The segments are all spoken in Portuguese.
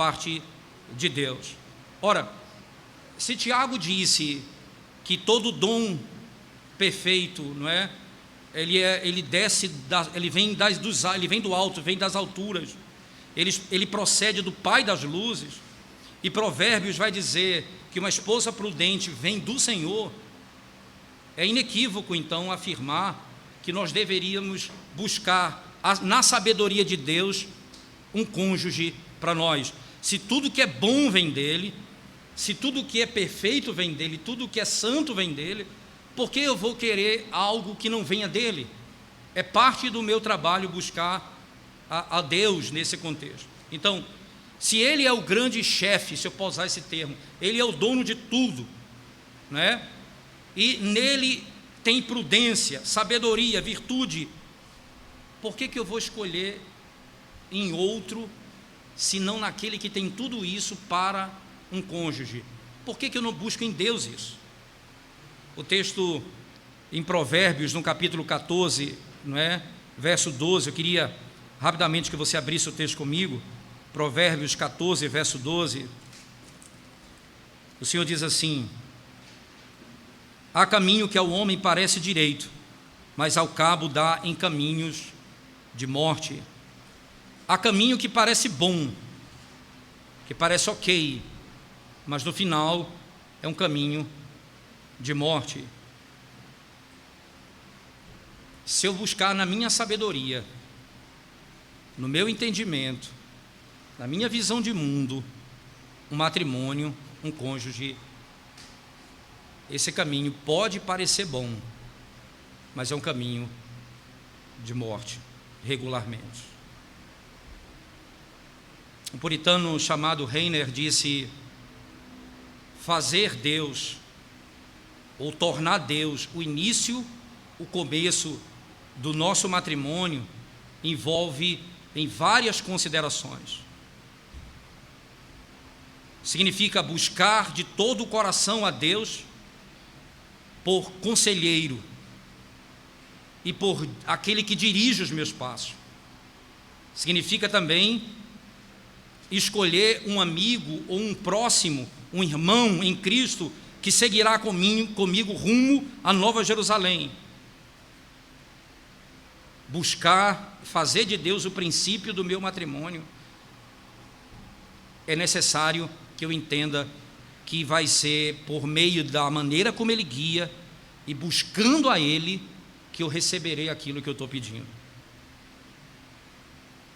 parte de Deus. Ora, se Tiago disse que todo dom perfeito, não é? Ele desce, ele vem do alto, vem das alturas, ele procede do Pai das luzes, e Provérbios vai dizer que uma esposa prudente vem do Senhor. É inequívoco, então, afirmar que nós deveríamos buscar, na sabedoria de Deus, um cônjuge para nós. Se tudo que é bom vem dele, se tudo que é perfeito vem dele, tudo que é santo vem dele, por que eu vou querer algo que não venha dele? É parte do meu trabalho buscar a Deus nesse contexto. Então, se ele é o grande chefe, se eu posso usar esse termo, ele é o dono de tudo, né? E nele tem prudência, sabedoria, virtude, por que eu vou escolher em outro, se não naquele que tem tudo isso para um cônjuge? Por que eu não busco em Deus isso? O texto em Provérbios, no capítulo 14, não é? Verso 12, eu queria rapidamente que você abrisse o texto comigo. Provérbios 14, verso 12. O Senhor diz assim: há caminho que ao homem parece direito, mas ao cabo dá em caminhos de morte. Há caminho que parece bom, que parece ok, mas no final é um caminho de morte. Se eu buscar na minha sabedoria, no meu entendimento, na minha visão de mundo, um matrimônio, um cônjuge, esse caminho pode parecer bom, mas é um caminho de morte, regularmente. Um puritano chamado Reiner disse: fazer Deus, ou tornar Deus o início, o começo do nosso matrimônio, envolve em várias considerações. Significa buscar de todo o coração a Deus por conselheiro e por aquele que dirige os meus passos. Significa também escolher um amigo ou um próximo, um irmão em Cristo, que seguirá comigo rumo à Nova Jerusalém. Buscar fazer de Deus o princípio do meu matrimônio. É necessário que eu entenda que vai ser por meio da maneira como Ele guia e buscando a Ele que eu receberei aquilo que eu estou pedindo.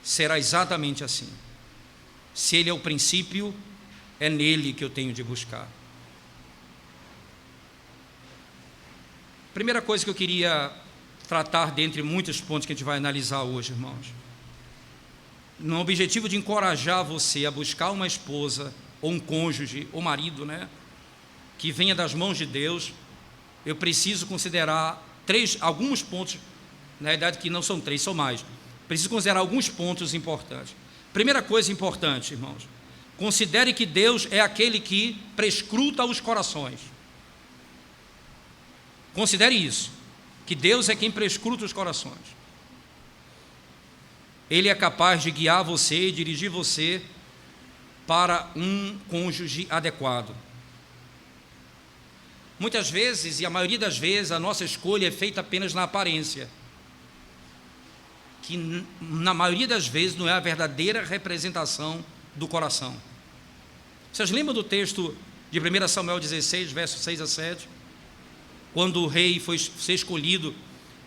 Será exatamente assim. Se Ele é o princípio, é nele que eu tenho de buscar. Primeira coisa que eu queria tratar, dentre muitos pontos que a gente vai analisar hoje, irmãos, no objetivo de encorajar você a buscar uma esposa, ou um cônjuge, ou marido, né, que venha das mãos de Deus, eu preciso considerar alguns pontos, na verdade que não são três, são mais. Preciso considerar alguns pontos importantes. Primeira coisa importante, irmãos, considere que Deus é aquele que prescruta os corações. Considere isso, que Deus é quem prescruta os corações. Ele é capaz de guiar você e dirigir você para um cônjuge adequado. Muitas vezes, e a maioria das vezes, a nossa escolha é feita apenas na aparência, que na maioria das vezes não é a verdadeira representação do coração. Vocês lembram do texto de 1 Samuel 16, versos 6 a 7? Quando o rei foi ser escolhido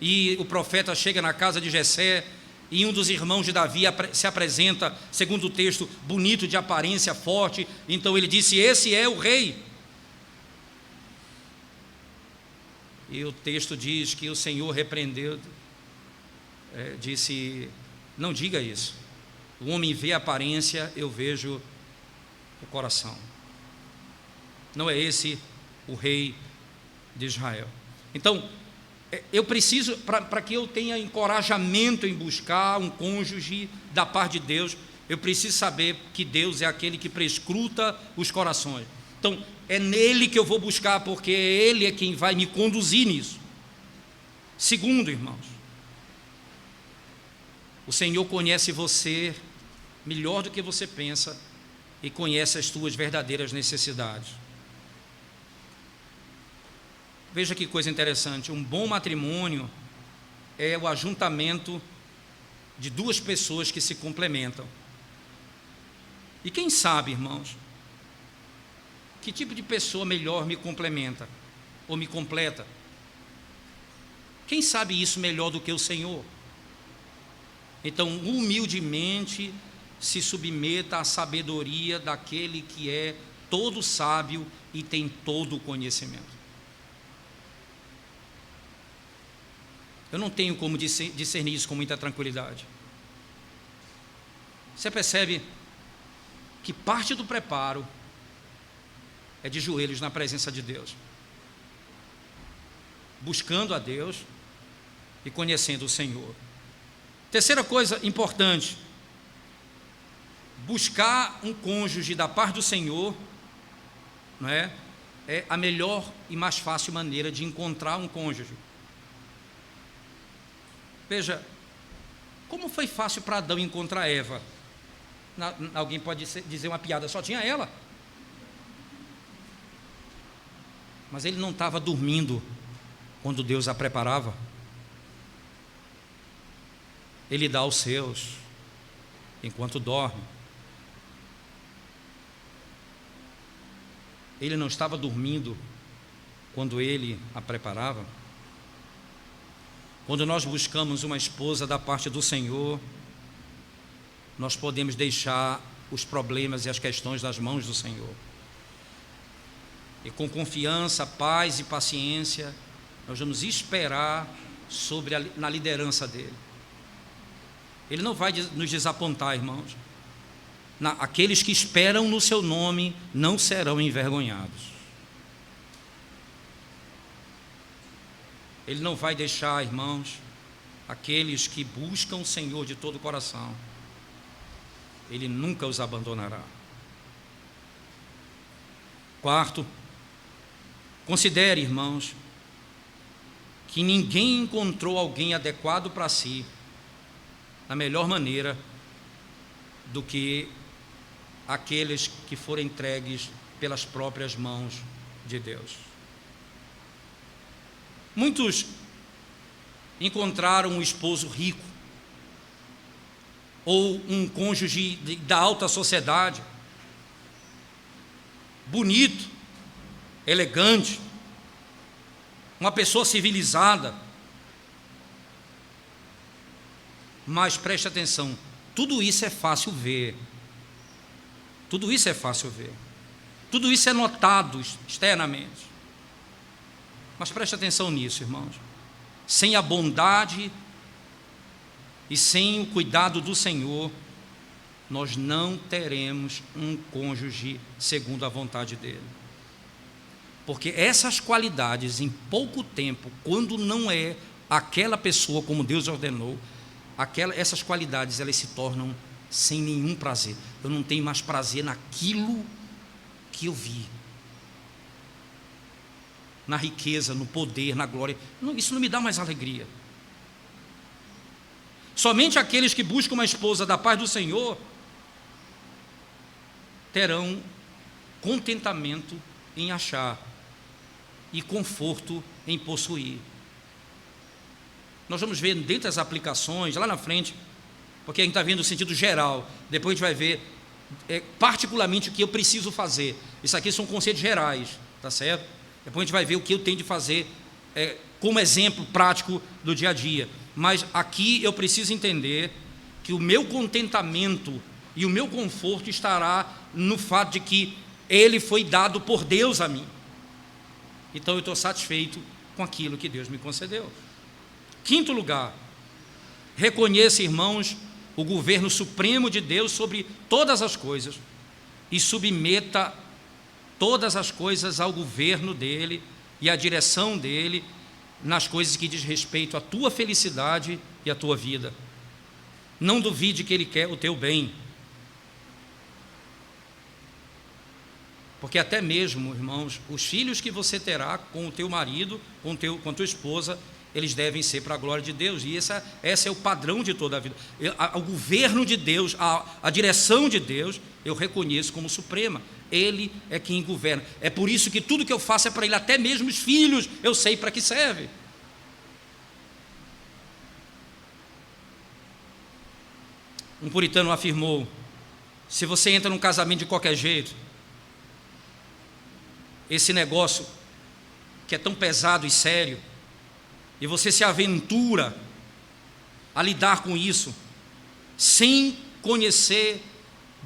e o profeta chega na casa de Jessé e um dos irmãos de Davi se apresenta, segundo o texto, bonito, de aparência, forte. Então ele disse: esse é o rei. E o texto diz que o Senhor repreendeu, disse: não diga isso. O homem vê a aparência, eu vejo o coração. Não é esse o rei de Israel. Então, eu preciso, para que eu tenha encorajamento em buscar um cônjuge da parte de Deus, eu preciso saber que Deus é aquele que prescruta os corações. Então, é nele que eu vou buscar, porque Ele é quem vai me conduzir nisso. Segundo, irmãos, o Senhor conhece você melhor do que você pensa, e conhece as tuas verdadeiras necessidades. Veja que coisa interessante, um bom matrimônio é o ajuntamento de duas pessoas que se complementam. E quem sabe, irmãos, que tipo de pessoa melhor me complementa ou me completa? Quem sabe isso melhor do que o Senhor? Então, humildemente, se submeta à sabedoria daquele que é todo sábio e tem todo o conhecimento. Eu não tenho como discernir isso com muita tranquilidade. Você percebe que parte do preparo é de joelhos na presença de Deus, buscando a Deus e conhecendo o Senhor. Terceira coisa importante, buscar um cônjuge da parte do Senhor, não é a melhor e mais fácil maneira de encontrar um cônjuge. Veja, como foi fácil para Adão encontrar Eva? Alguém pode dizer uma piada, só tinha ela. Mas ele não estava dormindo quando Deus a preparava. Ele dá aos seus enquanto dorme. Ele não estava dormindo quando ele a preparava. Quando nós buscamos uma esposa da parte do Senhor, nós podemos deixar os problemas e as questões nas mãos do Senhor. E com confiança, paz e paciência, nós vamos esperar na liderança dele. Ele não vai nos desapontar, irmãos. Aqueles que esperam no seu nome não serão envergonhados. Ele não vai deixar, irmãos, aqueles que buscam o Senhor de todo o coração. Ele nunca os abandonará. Quarto, considere, irmãos, que ninguém encontrou alguém adequado para si da melhor maneira do que aqueles que foram entregues pelas próprias mãos de Deus. Muitos encontraram um esposo rico ou um cônjuge da alta sociedade, bonito, elegante, uma pessoa civilizada. Mas preste atenção, tudo isso é fácil ver. Tudo isso é fácil ver. Tudo isso é notado externamente. Mas preste atenção nisso, irmãos. Sem a bondade e sem o cuidado do Senhor, nós não teremos um cônjuge segundo a vontade dele. Porque essas qualidades, em pouco tempo, quando não é aquela pessoa como Deus ordenou, essas qualidades elas se tornam sem nenhum prazer. Eu não tenho mais prazer naquilo que eu vi, na riqueza, no poder, na glória. Isso não me dá mais alegria. Somente aqueles que buscam uma esposa da paz do Senhor terão contentamento em achar e conforto em possuir. Nós vamos ver dentro das aplicações, lá na frente, porque a gente está vendo o sentido geral, depois a gente vai ver particularmente o que eu preciso fazer. Isso aqui são conceitos gerais, tá certo? Depois a gente vai ver o que eu tenho de fazer como exemplo prático do dia a dia. Mas aqui eu preciso entender que o meu contentamento e o meu conforto estará no fato de que ele foi dado por Deus a mim. Então eu estou satisfeito com aquilo que Deus me concedeu. Quinto lugar, reconheça, irmãos, o governo supremo de Deus sobre todas as coisas e submeta todas as coisas ao governo dele e à direção dele nas coisas que diz respeito à tua felicidade e à tua vida. Não duvide que ele quer o teu bem. Porque até mesmo, irmãos, os filhos que você terá com o teu marido, com tua esposa, eles devem ser para a glória de Deus, e esse é o padrão de toda a vida. O governo de Deus, a direção de Deus, eu reconheço como suprema. Ele é quem governa. É por isso que tudo que eu faço é para Ele, até mesmo os filhos, eu sei para que serve. Um puritano afirmou: se você entra num casamento de qualquer jeito, esse negócio que é tão pesado e sério, e você se aventura a lidar com isso, sem conhecer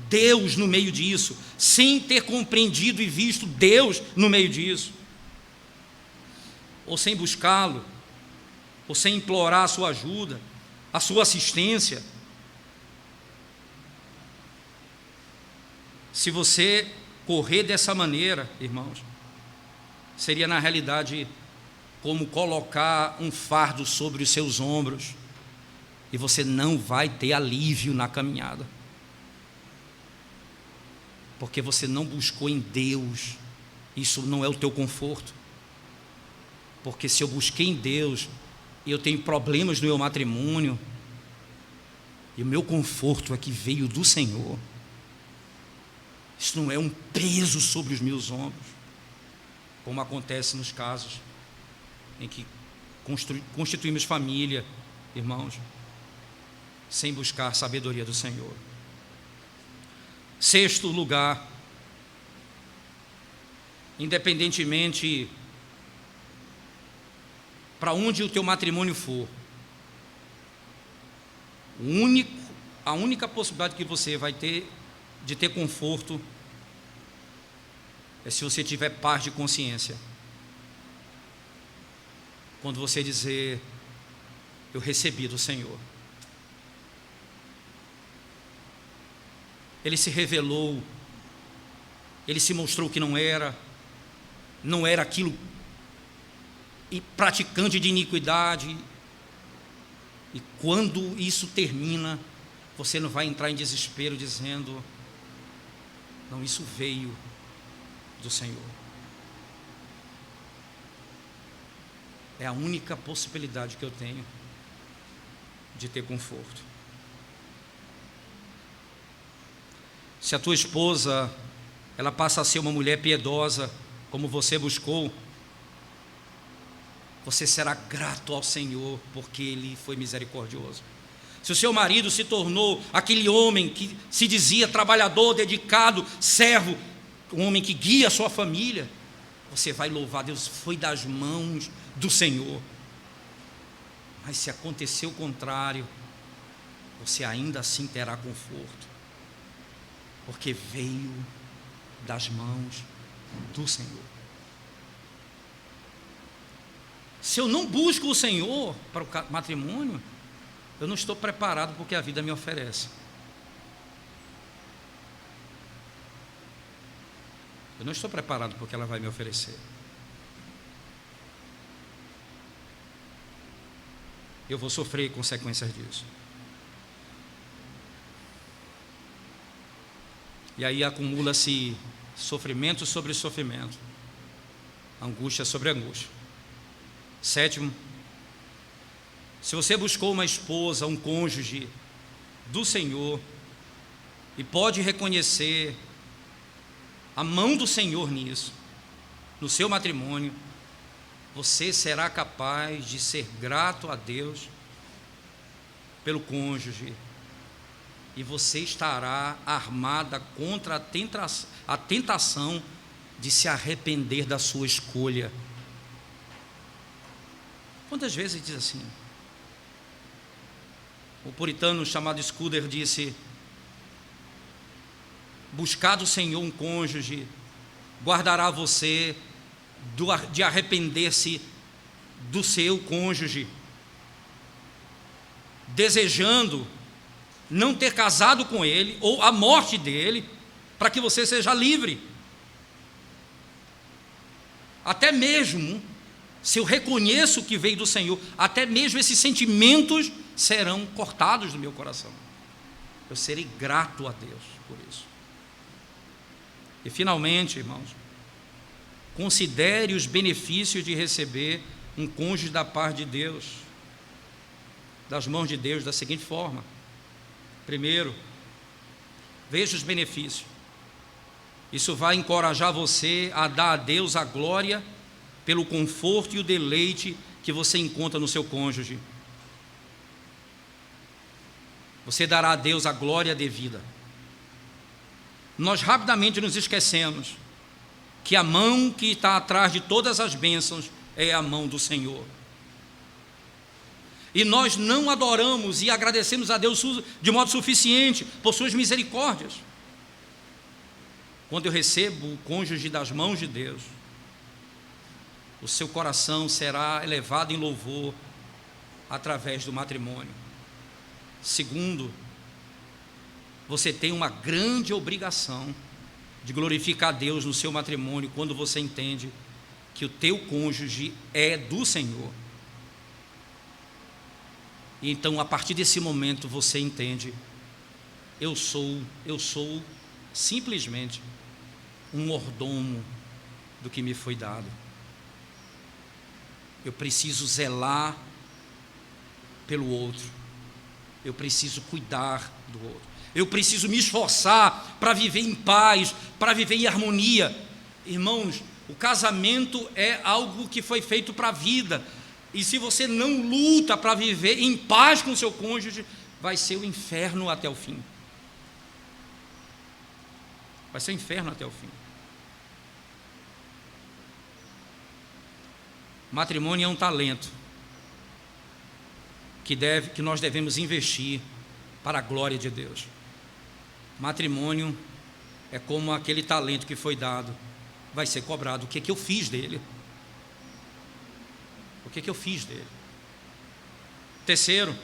Deus no meio disso, sem ter compreendido e visto Deus no meio disso, ou sem buscá-lo, ou sem implorar a sua ajuda, a sua assistência, se você correr dessa maneira, irmãos, seria na realidade como colocar um fardo sobre os seus ombros, e você não vai ter alívio na caminhada, porque você não buscou em Deus. Isso não é o teu conforto, porque se eu busquei em Deus e eu tenho problemas no meu matrimônio, e o meu conforto é que veio do Senhor, isso não é um peso sobre os meus ombros, como acontece nos casos em que constituímos família, irmãos, sem buscar sabedoria do Senhor. Sexto lugar, independentemente para onde o teu matrimônio for, a única possibilidade que você vai ter de ter conforto é se você tiver paz de consciência. Quando você dizer: eu recebi do Senhor. Ele se revelou, Ele se mostrou que não era aquilo, e praticante de iniquidade, e quando isso termina, você não vai entrar em desespero dizendo: não, isso veio do Senhor. É a única possibilidade que eu tenho de ter conforto. Se a tua esposa, ela passa a ser uma mulher piedosa, como você buscou, você será grato ao Senhor, porque Ele foi misericordioso. Se o seu marido se tornou aquele homem que se dizia trabalhador, dedicado, servo, um homem que guia a sua família, você vai louvar Deus, foi das mãos do Senhor. Mas se acontecer o contrário, você ainda assim terá conforto, porque veio das mãos do Senhor. Se eu não busco o Senhor para o matrimônio, eu não estou preparado porque a vida me oferece. Eu não estou preparado porque ela vai me oferecer. Eu vou sofrer consequências disso. E aí acumula-se sofrimento sobre sofrimento, angústia sobre angústia. Sétimo, se você buscou uma esposa, um cônjuge do Senhor, e pode reconhecer a mão do Senhor nisso, no seu matrimônio, você será capaz de ser grato a Deus pelo cônjuge, e você estará armada contra a tentação de se arrepender da sua escolha. Quantas vezes diz assim? O puritano chamado Scudder disse: buscar do Senhor um cônjuge guardará você de arrepender-se do seu cônjuge, desejando não ter casado com ele, ou a morte dele, para que você seja livre. Até mesmo, se eu reconheço que veio do Senhor, até mesmo esses sentimentos serão cortados do meu coração. Eu serei grato a Deus por isso. E finalmente, irmãos, considere os benefícios de receber um cônjuge da paz de Deus, das mãos de Deus, da seguinte forma: primeiro, veja os benefícios. Isso vai encorajar você a dar a Deus a glória pelo conforto e o deleite que você encontra no seu cônjuge. Você dará a Deus a glória devida. Nós rapidamente nos esquecemos que a mão que está atrás de todas as bênçãos é a mão do Senhor. E nós não adoramos e agradecemos a Deus de modo suficiente por suas misericórdias. Quando eu recebo o cônjuge das mãos de Deus, o seu coração será elevado em louvor através do matrimônio. Segundo, você tem uma grande obrigação de glorificar a Deus no seu matrimônio quando você entende que o teu cônjuge é do Senhor. E então, a partir desse momento, você entende: eu sou simplesmente um mordomo do que me foi dado. Eu preciso zelar pelo outro. Eu preciso cuidar do outro. Eu preciso me esforçar para viver em paz, para viver em harmonia. Irmãos, o casamento é algo que foi feito para a vida. E se você não luta para viver em paz com o seu cônjuge, vai ser o inferno até o fim. Vai ser o inferno até o fim. Matrimônio é um talento que nós devemos investir para a glória de Deus. Matrimônio é como aquele talento que foi dado, vai ser cobrado. O que eu fiz dele? O que eu fiz dele? Terceiro,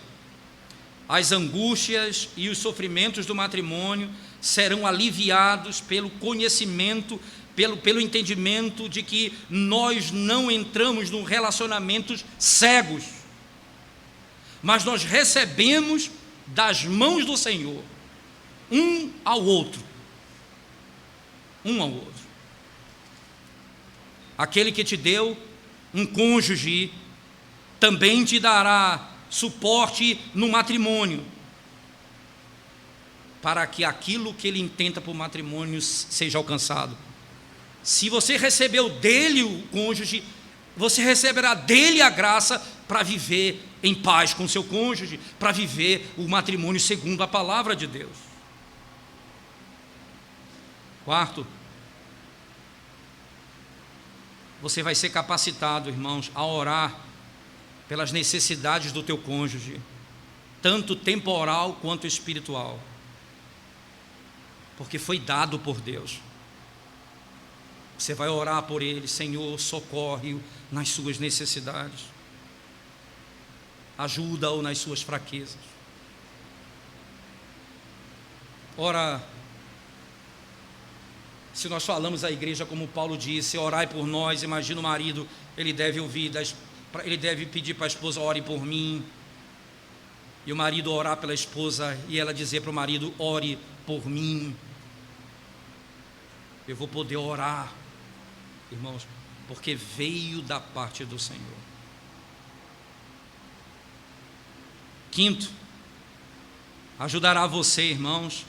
as angústias e os sofrimentos do matrimônio serão aliviados pelo conhecimento, pelo entendimento de que nós não entramos num relacionamentos cegos, mas nós recebemos das mãos do Senhor, um ao outro. Aquele que te deu um cônjuge também te dará suporte no matrimônio, para que aquilo que ele intenta para o matrimônio seja alcançado. Se você recebeu dele o cônjuge, você receberá dele a graça para viver em paz com seu cônjuge, para viver o matrimônio segundo a palavra de Deus. Quarto, você vai ser capacitado, irmãos, a orar pelas necessidades do teu cônjuge, tanto temporal quanto espiritual, porque foi dado por Deus. Você vai orar por ele: Senhor, socorre-o nas suas necessidades, ajuda-o nas suas fraquezas. Ora, se nós falamos à igreja como Paulo disse: orai por nós, imagina o marido, ele deve pedir para a esposa: ore por mim, e o marido orar pela esposa e ela dizer para o marido: ore por mim. Eu vou poder orar, irmãos, porque veio da parte do Senhor. Quinto, ajudará você, irmãos,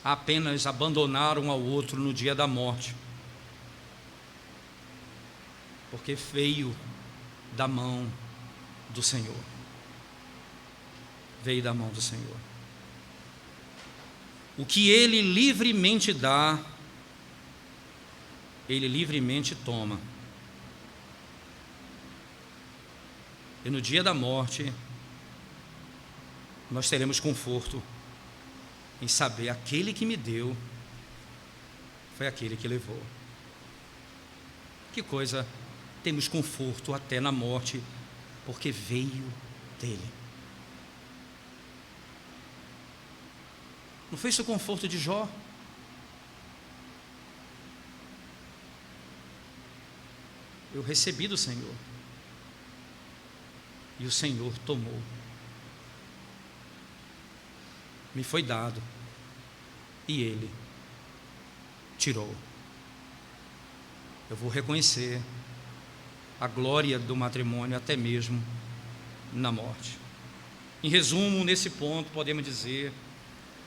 a apenas abandonar um ao outro no dia da morte, porque veio da mão do Senhor. Veio da mão do Senhor. O que Ele livremente dá, Ele livremente toma. E no dia da morte, nós teremos conforto em saber: aquele que me deu foi aquele que levou. Que coisa, temos conforto até na morte, porque veio dele. Não foi isso o conforto de Jó? Eu recebi do Senhor, e o Senhor tomou. Me foi dado, e Ele tirou. eu vou reconhecer a glória do matrimônio até mesmo na morte. Em resumo, nesse ponto, podemos dizer,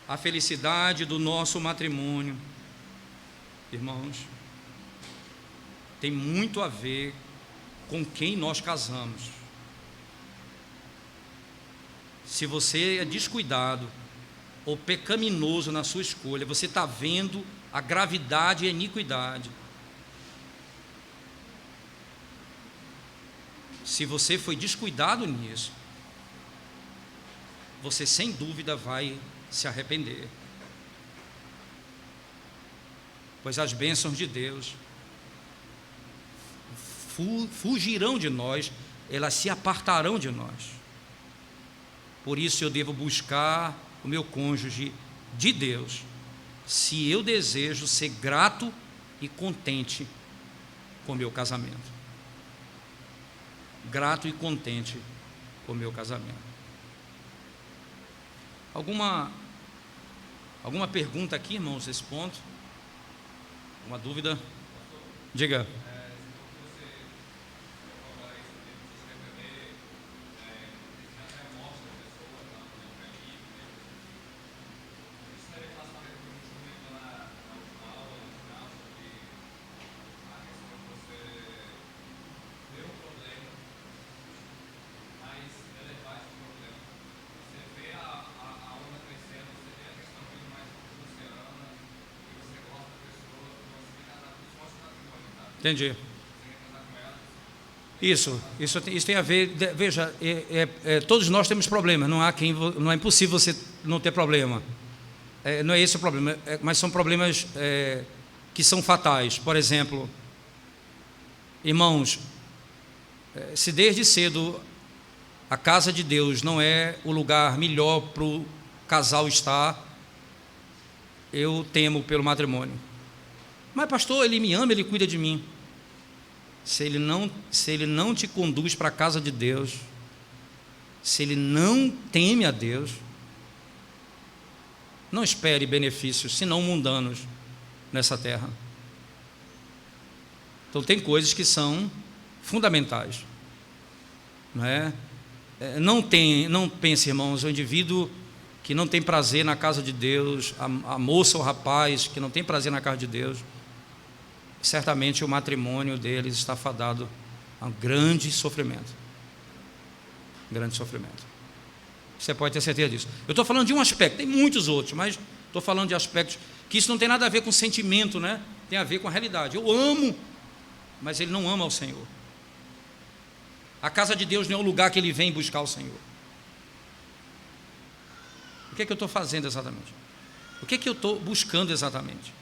a felicidade do nosso matrimônio, irmãos, tem muito a ver com quem nós casamos. Se você é descuidado ou pecaminoso na sua escolha, você está vendo a gravidade e a iniquidade. Se você foi descuidado nisso, você sem dúvida vai se arrepender, pois as bênçãos de Deus fugirão de nós, elas se apartarão de nós. Por isso eu devo buscar o meu cônjuge de Deus, se eu desejo ser grato e contente com o meu casamento. Grato e contente com o meu casamento. Alguma pergunta aqui, irmãos, nesse ponto? Alguma dúvida? Diga. Entendi. Isso tem a ver. Veja, todos nós temos problemas. Não é impossível você não ter problema. Não é esse o problema, mas são problemas que são fatais. Por exemplo, irmãos, se desde cedo a casa de Deus não é o lugar melhor para o casal estar, eu temo pelo matrimônio. Mas pastor, ele me ama, ele cuida de mim. Se ele não te conduz para a casa de Deus, se ele não teme a Deus, não espere benefícios, senão mundanos, nessa terra. Então tem coisas que são fundamentais, não é? Não pense, irmãos, o indivíduo que não tem prazer na casa de Deus, a moça ou o rapaz que não tem prazer na casa de Deus, certamente o matrimônio deles está fadado a um grande sofrimento. Grande sofrimento. Você pode ter certeza disso. Eu estou falando de um aspecto, tem muitos outros, mas estou falando de aspectos que isso não tem nada a ver com sentimento, né? Tem a ver com a realidade. Eu amo, mas ele não ama o Senhor. A casa de Deus não é o lugar que ele vem buscar o Senhor. O que é que eu estou fazendo exatamente? O que é que eu estou buscando exatamente?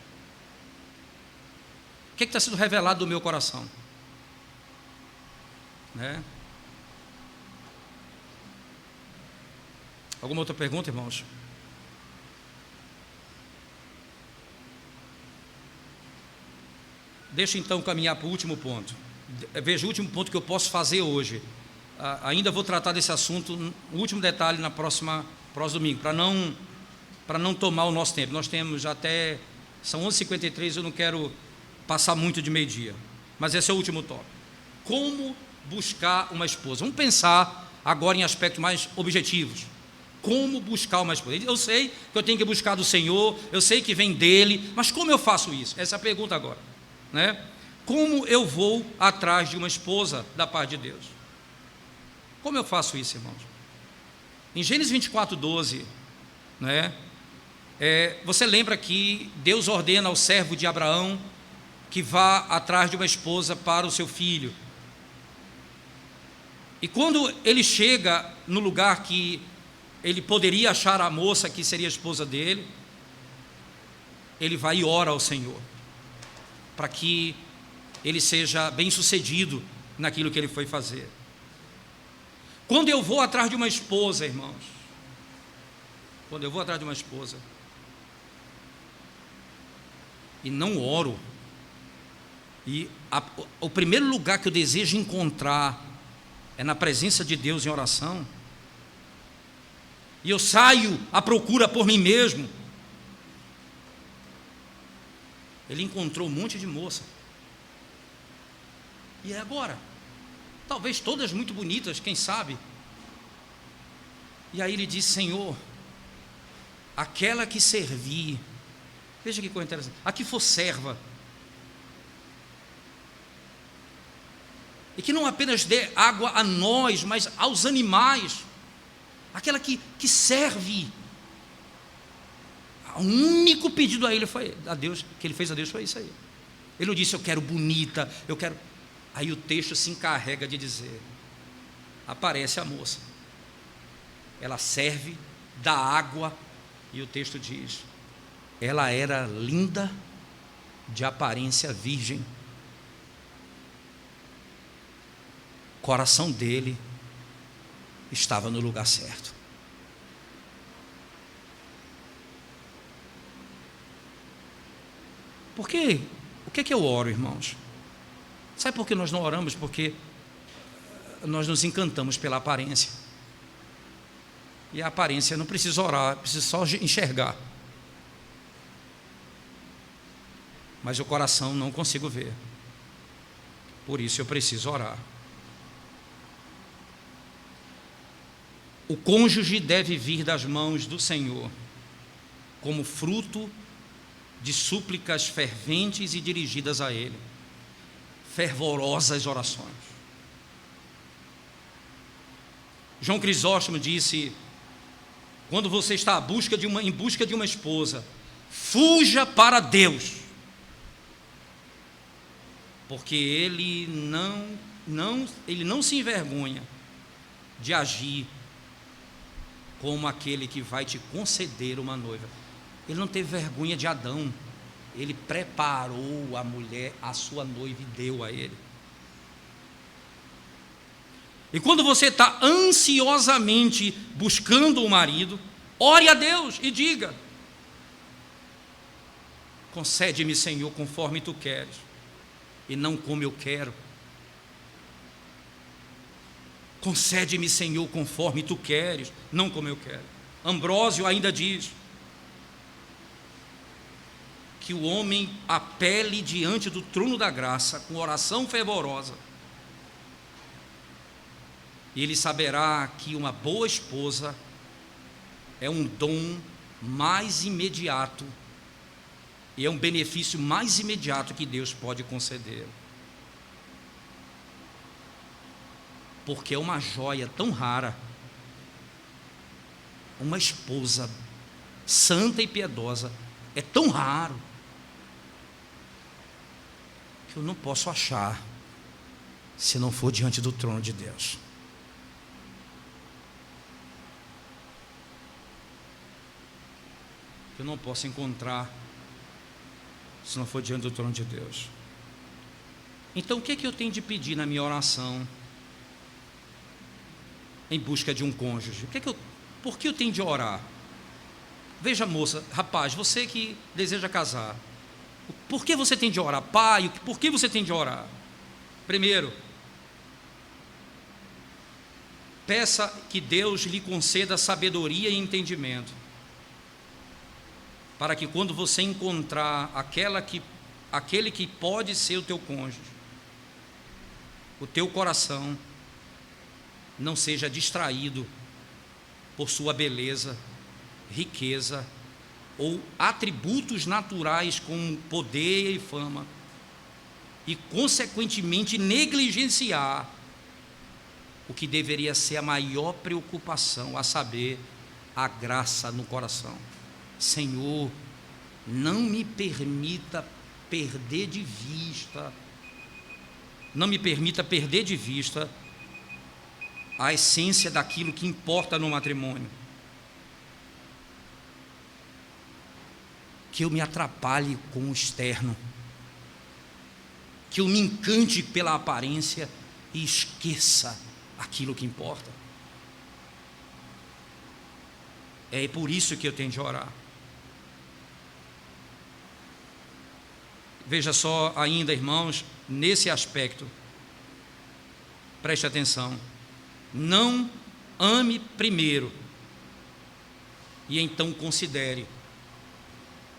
O que é que está sendo revelado do meu coração? Né? Alguma outra pergunta, irmãos? Deixa então caminhar para o último ponto. Veja o último ponto que eu posso fazer hoje. Ainda vou tratar desse assunto, o último detalhe na próximo domingo, para não tomar o nosso tempo. Nós temos até, são 11h53, eu não quero passar muito de meio-dia, mas esse é o último tópico. Como buscar uma esposa? Vamos pensar agora em aspectos mais objetivos. Como buscar uma esposa? Eu sei que eu tenho que buscar do Senhor, eu sei que vem dele, mas como eu faço isso? Essa é a pergunta agora, né? Como eu vou atrás de uma esposa da parte de Deus? Como eu faço isso, irmãos? Em Gênesis 24:12, né? Você lembra que Deus ordena ao servo de Abraão que vá atrás de uma esposa para o seu filho. E quando ele chega no lugar que ele poderia achar a moça que seria a esposa dele, ele vai e ora ao Senhor, para que ele seja bem sucedido naquilo que ele foi fazer. Quando eu vou atrás de uma esposa, irmãos, quando eu vou atrás de uma esposa e não oro, e o primeiro lugar que eu desejo encontrar é na presença de Deus em oração, e eu saio à procura por mim mesmo, ele encontrou um monte de moça, E é agora? Talvez todas muito bonitas, quem sabe? E aí ele diz: Senhor, aquela que servir, veja que coisa interessante, a que for serva, e que não apenas dê água a nós, mas aos animais, aquela que serve. O único pedido a ele foi a Deus, que ele fez a Deus, foi isso aí. Ele não disse: eu quero bonita, eu quero. Aí o texto se encarrega de dizer: aparece a moça, ela serve, dá água, e o texto diz: ela era linda, de aparência virgem, o coração dele estava no lugar certo. Porque, o que é que eu oro, irmãos? Sabe por que nós não oramos? Porque nós nos encantamos pela aparência. E a aparência não precisa orar, precisa só enxergar. Mas o coração não consigo ver. Por isso eu preciso orar. O cônjuge deve vir das mãos do Senhor, como fruto de súplicas ferventes e dirigidas a Ele, fervorosas orações. João Crisóstomo disse: quando você está em busca de uma esposa, fuja para Deus, porque Ele não se envergonha de agir como aquele que vai te conceder uma noiva. Ele não teve vergonha de Adão. Ele preparou a mulher, a sua noiva, e deu a ele. E quando você está ansiosamente buscando o marido, ore a Deus e diga: concede-me, Senhor, conforme tu queres, e não como eu quero. Concede-me, Senhor, conforme tu queres, não como eu quero. Ambrósio ainda diz que o homem apele diante do trono da graça com oração fervorosa, e ele saberá que uma boa esposa é um dom mais imediato, e é um benefício mais imediato que Deus pode conceder. Porque é uma joia tão rara, uma esposa santa e piedosa, é tão raro, que eu não posso achar, se não for diante do trono de Deus. Eu não posso encontrar, se não for diante do trono de Deus. Então o que é que eu tenho de pedir na minha oração em busca de um cônjuge? Por que eu tenho de orar? Veja, moça, rapaz, você que deseja casar, por que você tem de orar? Pai, por que você tem de orar? Primeiro, peça que Deus lhe conceda sabedoria e entendimento, para que quando você encontrar aquele que pode ser o teu cônjuge, o teu coração não seja distraído por sua beleza, riqueza ou atributos naturais como poder e fama, e consequentemente negligenciar o que deveria ser a maior preocupação, a saber, a graça no coração. Senhor, não me permita perder de vista, a essência daquilo que importa no matrimônio. Que eu me atrapalhe com o externo, que eu me encante pela aparência e esqueça aquilo que importa. É por isso que eu tenho de orar. Veja só ainda, irmãos, nesse aspecto, preste atenção. Não ame primeiro e então considere,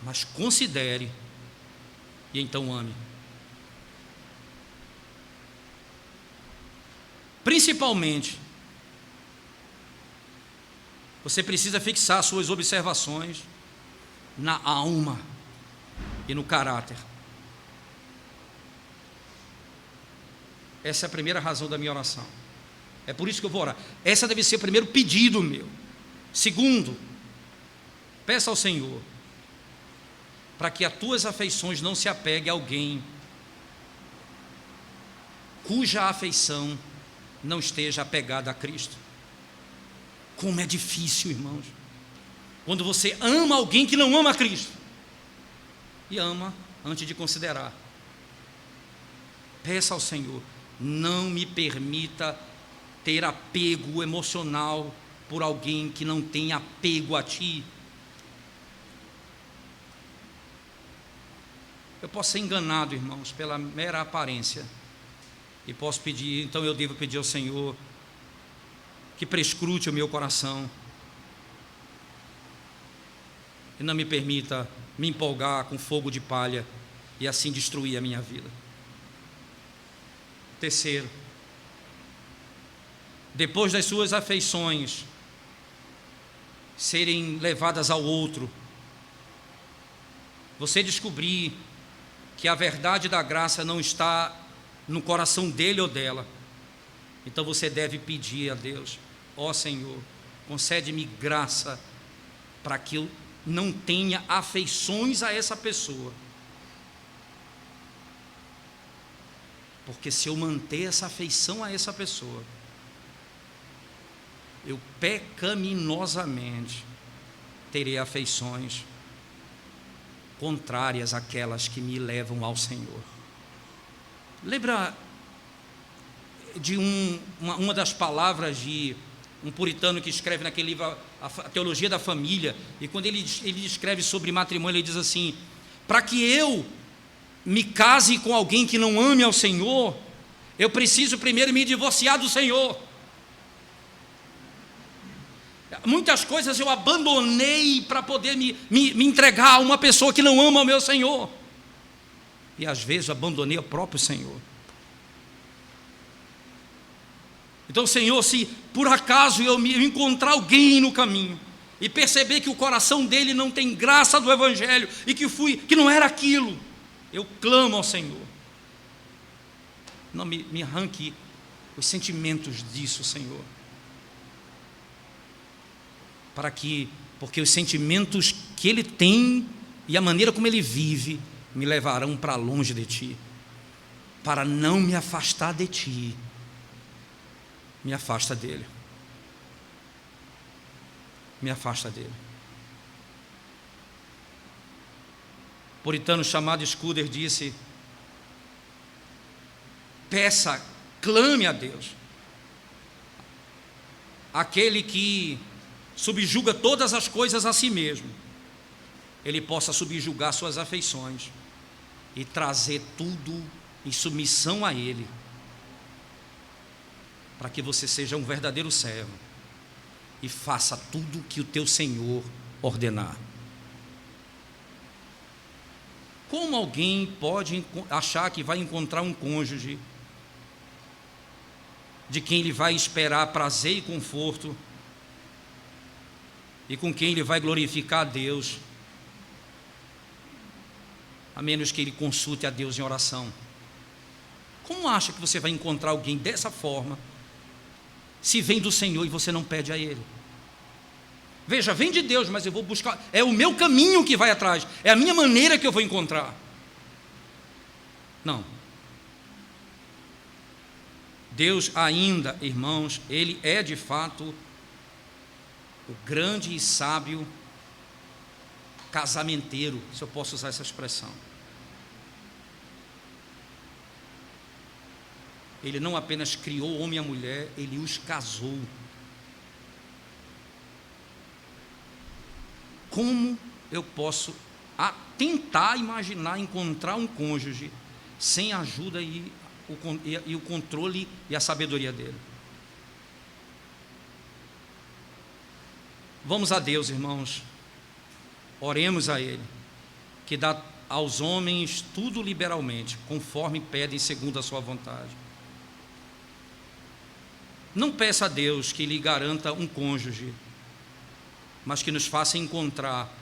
mas considere e então ame. Principalmente, você precisa fixar suas observações na alma e no caráter. Essa é a primeira razão da minha oração. É por isso que eu vou orar. Essa deve ser o primeiro pedido meu. Segundo, peça ao Senhor para que as tuas afeições não se apeguem a alguém cuja afeição não esteja apegada a Cristo. Como é difícil, irmãos, quando você ama alguém que não ama a Cristo, e ama antes de considerar. Peça ao Senhor, não me permita ter apego emocional por alguém que não tem apego a Ti. Eu posso ser enganado, irmãos, pela mera aparência, e posso pedir, então eu devo pedir ao Senhor que prescrute o meu coração e não me permita me empolgar com fogo de palha e assim destruir a minha vida. Terceiro, depois das suas afeições serem levadas ao outro, você descobrir que a verdade da graça não está no coração dele ou dela, então você deve pedir a Deus: ó Senhor, concede-me graça para que eu não tenha afeições a essa pessoa, porque se eu manter essa afeição a essa pessoa, eu pecaminosamente terei afeições contrárias àquelas que me levam ao Senhor. Lembra de uma das palavras de um puritano que escreve naquele livro a Teologia da Família, e quando ele escreve sobre matrimônio, ele diz assim: para que eu me case com alguém que não ame ao Senhor, eu preciso primeiro me divorciar do Senhor. Muitas coisas eu abandonei para poder me entregar a uma pessoa que não ama ao meu Senhor, e às vezes eu abandonei o próprio Senhor. Então, Senhor, se por acaso eu encontrar alguém no caminho e perceber que o coração dele não tem graça do Evangelho e que não era aquilo, eu clamo ao Senhor, não me arranque os sentimentos disso, Senhor, porque os sentimentos que ele tem e a maneira como ele vive me levarão para longe de Ti. Para não me afastar de Ti, me afasta dele. Me afasta dele. O puritano chamado Scudder disse: peça, clame a Deus. Aquele que subjuga todas as coisas a si mesmo, ele possa subjugar suas afeições e trazer tudo em submissão a Ele, para que você seja um verdadeiro servo e faça tudo o que o teu Senhor ordenar. Como alguém pode achar que vai encontrar um cônjuge de quem ele vai esperar prazer e conforto e com quem ele vai glorificar a Deus, a menos que ele consulte a Deus em oração? Como acha que você vai encontrar alguém dessa forma, se vem do Senhor e você não pede a Ele? Veja, vem de Deus, mas eu vou buscar, é o meu caminho que vai atrás, é a minha maneira que eu vou encontrar. Não. Deus ainda, irmãos, Ele é de fato o grande e sábio casamenteiro, se eu posso usar essa expressão. Ele não apenas criou o homem e a mulher, Ele os casou. Como eu posso tentar imaginar encontrar um cônjuge sem a ajuda e o controle e a sabedoria dele? Vamos a Deus, irmãos, oremos a Ele, que dá aos homens tudo liberalmente, conforme pedem segundo a sua vontade. Não peça a Deus que lhe garanta um cônjuge, mas que nos faça encontrar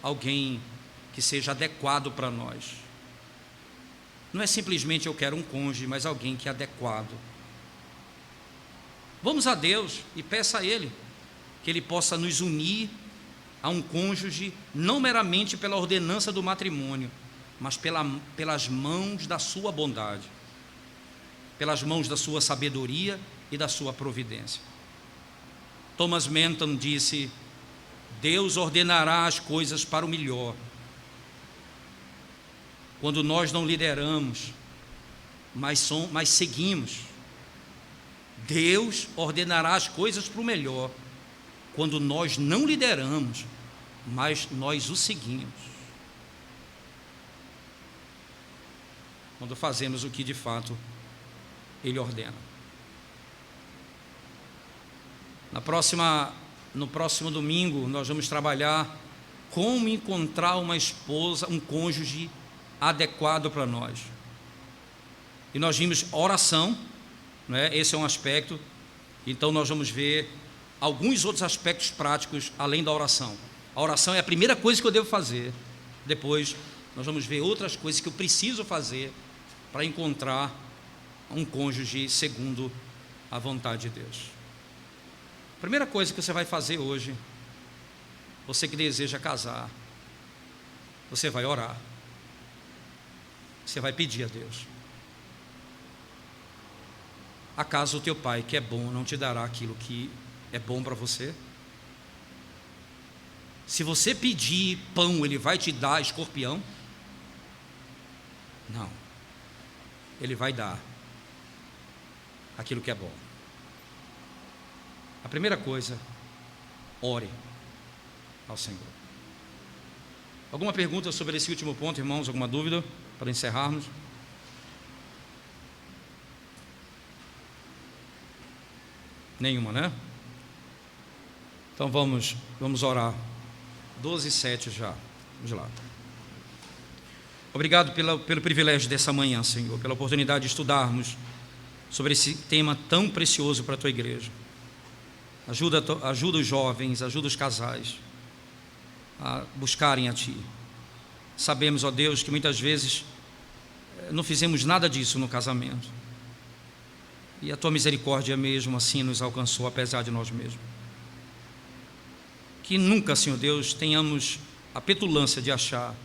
alguém que seja adequado para nós. Não é simplesmente eu quero um cônjuge, mas alguém que é adequado. Vamos a Deus e peça a Ele que Ele possa nos unir a um cônjuge, não meramente pela ordenança do matrimônio, mas pelas mãos da sua bondade, pelas mãos da sua sabedoria e da sua providência. Thomas Manton disse: Deus ordenará as coisas para o melhor. Quando nós não lideramos, mas seguimos. Deus ordenará as coisas para o melhor. Quando nós não lideramos, mas nós o seguimos. Quando fazemos o que de fato Ele ordena. No próximo domingo, nós vamos trabalhar como encontrar uma esposa, um cônjuge adequado para nós. E nós vimos oração, não é? Esse é um aspecto. Então nós vamos ver alguns outros aspectos práticos além da oração. A oração é a primeira coisa que eu devo fazer. Depois nós vamos ver outras coisas que eu preciso fazer para encontrar um cônjuge segundo a vontade de Deus. A primeira coisa que você vai fazer hoje, você que deseja casar, você vai orar. Você vai pedir a Deus. Acaso o teu pai, que é bom, não te dará aquilo que é bom para você? Se você pedir pão, ele vai te dar escorpião? Não. Ele vai dar aquilo que é bom. A primeira coisa, ore ao Senhor. Alguma pergunta sobre esse último ponto, irmãos? Alguma dúvida para encerrarmos? Nenhuma, né? Então vamos orar. 12:07 já. Vamos lá. Obrigado pelo privilégio dessa manhã, Senhor, pela oportunidade de estudarmos sobre esse tema tão precioso para a Tua igreja. Ajuda os jovens, ajuda os casais a buscarem a Ti. Sabemos, ó Deus, que muitas vezes não fizemos nada disso no casamento. E a Tua misericórdia mesmo assim nos alcançou, apesar de nós mesmos. Que nunca, Senhor Deus, tenhamos a petulância de achar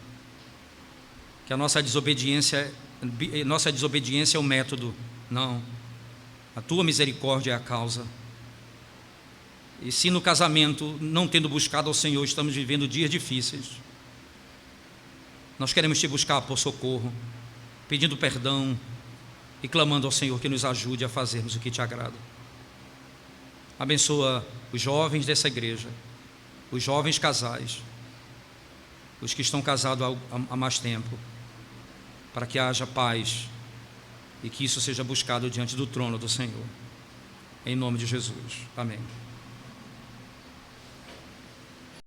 que a nossa desobediência é o método. Não. A Tua misericórdia é a causa. E se no casamento, não tendo buscado ao Senhor, estamos vivendo dias difíceis, nós queremos Te buscar por socorro, pedindo perdão e clamando ao Senhor que nos ajude a fazermos o que Te agrada. Abençoa os jovens dessa igreja, os jovens casais, os que estão casados há mais tempo, para que haja paz e que isso seja buscado diante do trono do Senhor. Em nome de Jesus. Amém.